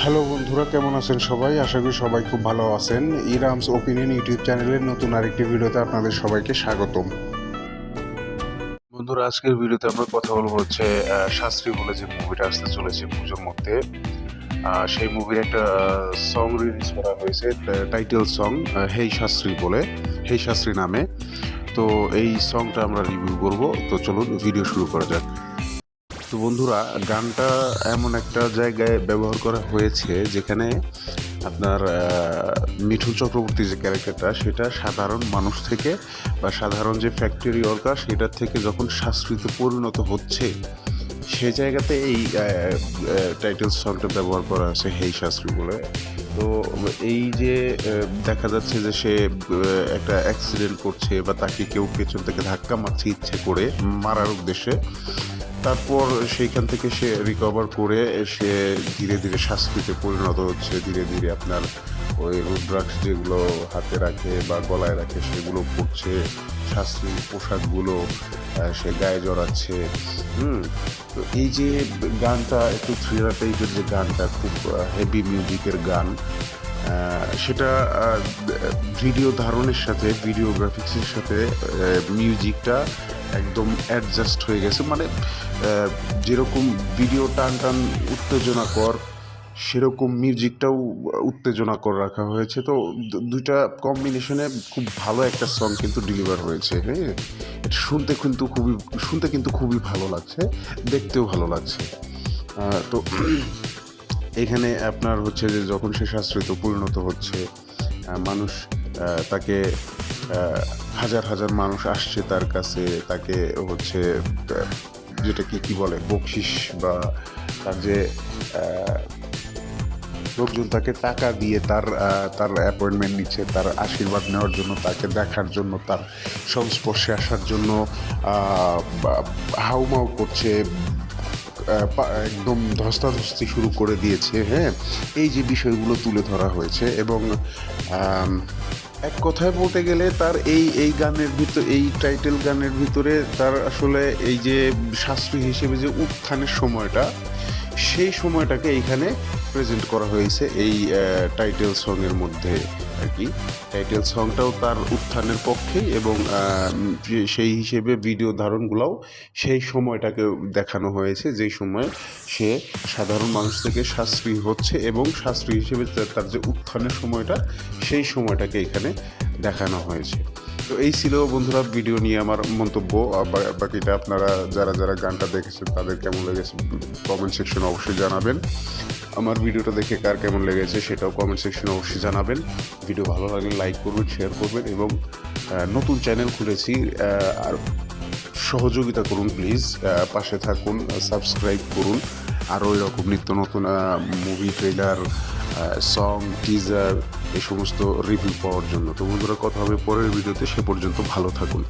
Hello বন্ধুরা, কেমন আছেন সবাই? আশা করি সবাই খুব ভালো আছেন। ইরামস ওপিনিয়ন ইউটিউব চ্যানেলের নতুন আরেকটি ভিডিওতে আপনাদের সবাইকে স্বাগতম। বন্ধুরা, আজকের ভিডিওতে আমরা কথা বলবো হচ্ছে শাস্ত্রী বলে যে মুভিটা আসতে চলেছে পুজোর মধ্যে। সেই মুভির একটা সং রিলিজ করা হয়েছে, টাইটেল সং হেই শাস্ত্রী বলে, হেই শাস্ত্রী নামে। তো এই সংটা আমরা রিভিউ করব। তো চলুন ভিডিও শুরু করা যাক। তো বন্ধুরা, গানটা এমন একটা জায়গায় ব্যবহার করা হয়েছে যেখানে আপনার মিঠুন চক্রবর্তী যে ক্যারেক্টারটা, সেটা সাধারণ মানুষ থেকে বা সাধারণ যে ফ্যাক্টরি ওয়ার্কার সেটার থেকে যখন শাস্ত্রীতে পরিণত হচ্ছে, সেই জায়গাতে এই টাইটেল সংটা ব্যবহার করা হয়েছে হেই শাস্ত্রী বলে। তো এই যে দেখা যাচ্ছে যে সে একটা অ্যাক্সিডেন্ট করছে বা তাকে কেউ পেছন থেকে ধাক্কা মারছে ইচ্ছে করে মারার উদ্দেশ্যে, তারপর সেইখান থেকে সে রিকভার করে সে ধীরে ধীরে শাস্ত্রীতে পরিণত হচ্ছে। ধীরে ধীরে আপনার ওই রুদ্রাক্ষ যেগুলো হাতে রাখে বা গলায় রাখে সেগুলো পড়ছে, শাস্ত্রীর পোশাকগুলো সে গায়ে জড়াচ্ছে। তো এই যে গানটা একটু থ্রিলার টাইপের, যে গানটা খুব হেভি মিউজিকের গান, সেটা ভিডিও ধারণের সাথে, ভিডিওগ্রাফিক্সের সাথে মিউজিকটা একদম অ্যাডজাস্ট হয়ে গেছে। মানে যেরকম ভিডিও টান টান উত্তেজনাকর, সেরকম মিউজিকটাও উত্তেজনাকর রাখা হয়েছে। তো দুইটা কম্বিনেশনে খুব ভালো একটা সং কিন্তু ডেলিভার হয়েছে। হ্যাঁ, এটা শুনতে কিন্তু খুবই ভালো লাগছে, দেখতেও ভালো লাগছে। তো এখানে আপনার হচ্ছে যে যখন সে শাস্ত্রীতে পরিণত হচ্ছে, মানুষ তাকে হাজার হাজার মানুষ আসছে তার কাছে, তাকে হচ্ছে যেটাকে কি বলে বকশিস, বা তার যে লোকজন তাকে টাকা দিয়ে তার অ্যাপয়েন্টমেন্ট নিচ্ছে, তার আশীর্বাদ নেওয়ার জন্য, তাকে দেখার জন্য, তার সংস্পর্শে আসার জন্য হাউমাউ করছে, একদম ধস্তাধস্তি শুরু করে দিয়েছে। হ্যাঁ, এই যে বিষয়গুলো তুলে ধরা হয়েছে। এবং এক কথায় বলতে গেলে তার এই গানের ভিতর, এই টাইটেল গানের ভিতরে তার আসলে এই যে শাস্ত্রী হিসেবে যে উত্থানের সময়টা, সেই সময়টাকে এইখানে প্রেজেন্ট করা হয়েছে এই টাইটেল সঙের মধ্যে আর কি। টাইটেল সংটাও তার উত্থানের পক্ষেই, এবং সেই হিসেবে ভিডিও ধারণগুলোও সেই সময়টাকে দেখানো হয়েছে, যেই সময় সে সাধারণ মানুষ থেকে শাস্ত্রী হচ্ছে, এবং শাস্ত্রী হিসেবে তার যে উত্থানের সময়টা, সেই সময়টাকে এখানে দেখানো হয়েছে। তো এই ছিল বন্ধুরা ভিডিও নিয়ে আমার মন্তব্য। বাকিটা আপনারা যারা যারা গানটা দেখেছেন তাদের কেমন লেগেছে কমেন্ট সেকশনে অবশ্যই জানাবেন। আমার ভিডিওটা দেখে কার কেমন লেগেছে সেটাও কমেন্ট সেকশনে অবশ্যই জানাবেন। ভিডিও ভালো লাগলে লাইক করবেন, শেয়ার করবেন, এবং নতুন চ্যানেল খুলেছি, আর সহযোগিতা করুন প্লিজ, পাশে থাকুন, সাবস্ক্রাইব করুন। আরও এরকম নিত্য নতুন মুভি ট্রেলার, সং, টিজার, এই সমস্ত রিভিউ পাওয়ার জন্য। তো বন্ধুরা, কথা হবে পরের ভিডিওতে। সে পর্যন্ত ভালো থাকুন।